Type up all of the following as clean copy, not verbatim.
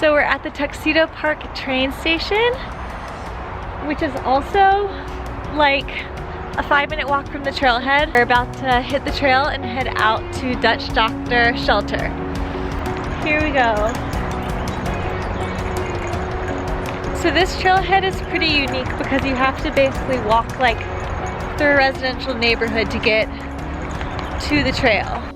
So we're at the Tuxedo Park train station, which is also like a 5-minute walk from the trailhead. We're about to hit the trail and head out to Dutch Doctor Shelter. Here we go. So this trailhead is pretty unique because you have to basically walk like through a residential neighborhood to get to the trail.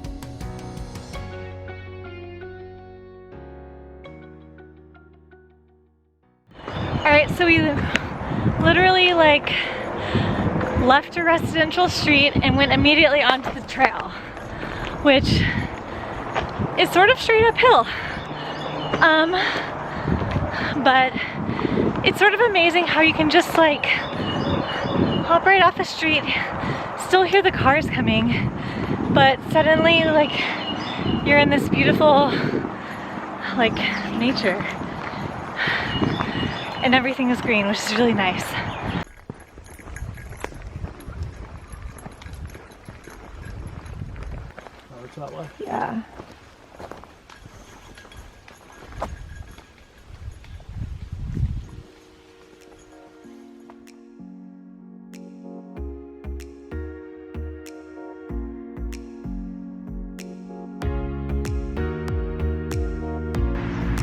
Alright, so we literally like left a residential street and went immediately onto the trail, which is sort of straight uphill. But it's sort of amazing how you can just like hop right off the street, still hear the cars coming, but suddenly like you're in this beautiful like nature and everything is green, which is really nice. Oh, it's that way? Yeah.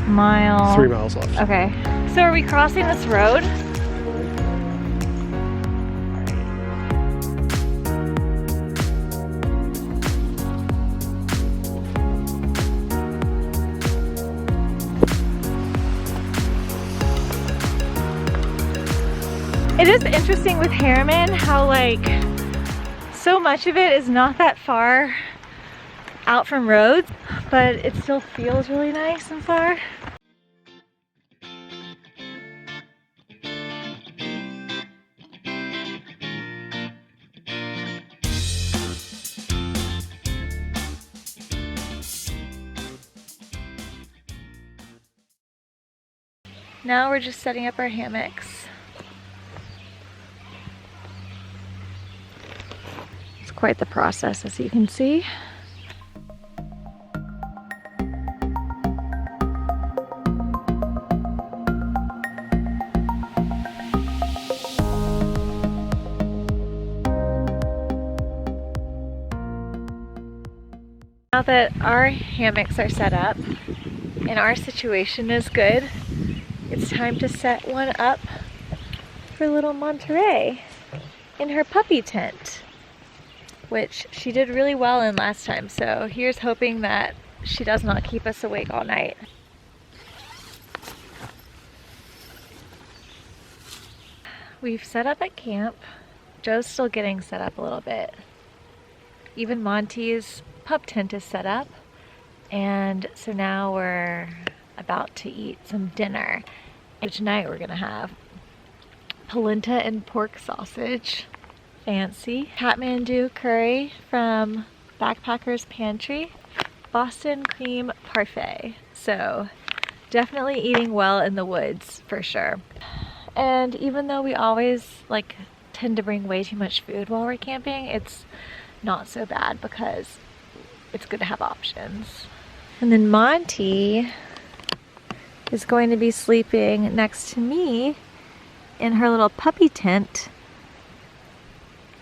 Mile. 3 miles left. Okay. So are we crossing this road? It is interesting with Harriman how like so much of it is not that far out from roads, but it still feels really nice and far. Now we're just setting up our hammocks. It's quite the process, as you can see. Now that our hammocks are set up and our situation is good, it's time to set one up for little Monterey in her puppy tent, which she did really well in last time. So here's hoping that she does not keep us awake all night. We've set up at camp. Joe's still getting set up a little bit. Even Monty's pup tent is set up. And so now we're about to eat some dinner. And tonight we're gonna have polenta and pork sausage. Fancy. Kathmandu curry from Backpacker's Pantry. Boston cream parfait. So definitely eating well in the woods for sure. And even though we always like tend to bring way too much food while we're camping, it's not so bad because it's good to have options. And then Monty is going to be sleeping next to me in her little puppy tent.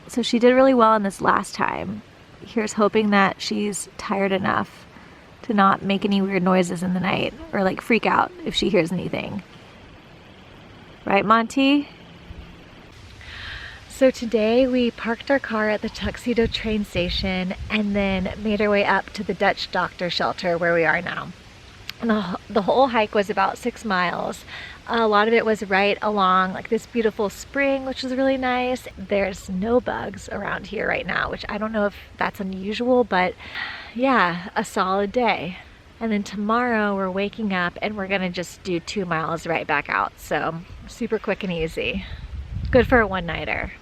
So she did really well in this last time. Here's hoping that she's tired enough to not make any weird noises in the night or like freak out if she hears anything. Right, Monty? So today we parked our car at the Tuxedo train station and then made our way up to the Dutch Doctor Shelter where we are now. And the whole hike was about 6 miles. A lot of it was right along like this beautiful spring, which was really nice. There's no bugs around here right now, which I don't know if that's unusual, but yeah, a solid day. And then tomorrow we're waking up and we're gonna just do 2 miles right back out. So super quick and easy. Good for a one-nighter.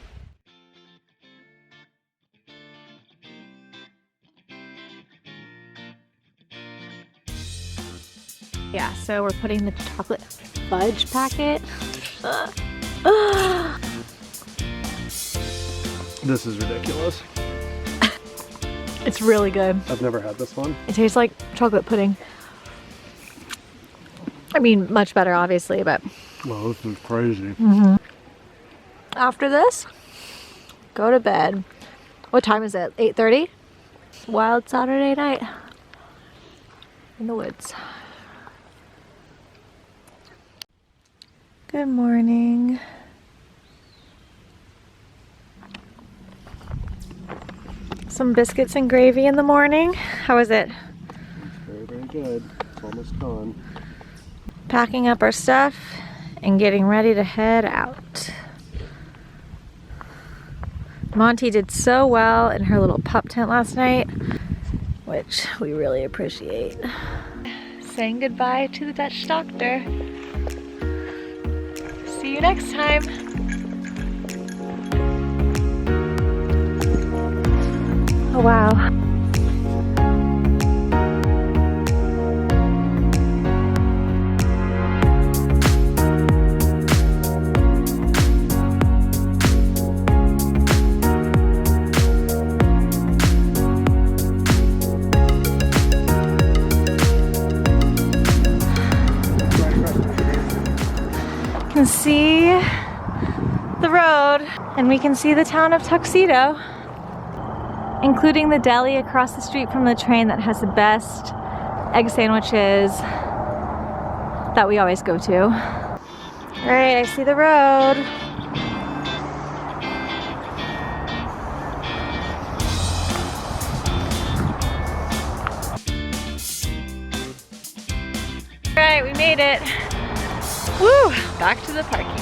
Yeah, so we're putting the chocolate fudge packet. This is ridiculous. It's really good. I've never had this one. It tastes like chocolate pudding. I mean, much better, obviously, but Well, this is crazy. after this, go to bed. What time is it? 8:30? Wild Saturday night in the woods. Good morning. Some biscuits and gravy in the morning. How was it? Very, very good. It's almost gone. Packing up our stuff and getting ready to head out. Monty did so well in her little pup tent last night, which we really appreciate. Saying goodbye to the Dutch doctor. See you next time. Oh wow. Can see the road and we can see the town of Tuxedo, including the deli across the street from the train that has the best egg sandwiches that we always go to. All right, I see the road. All right, we made it. Woo! Back to the parking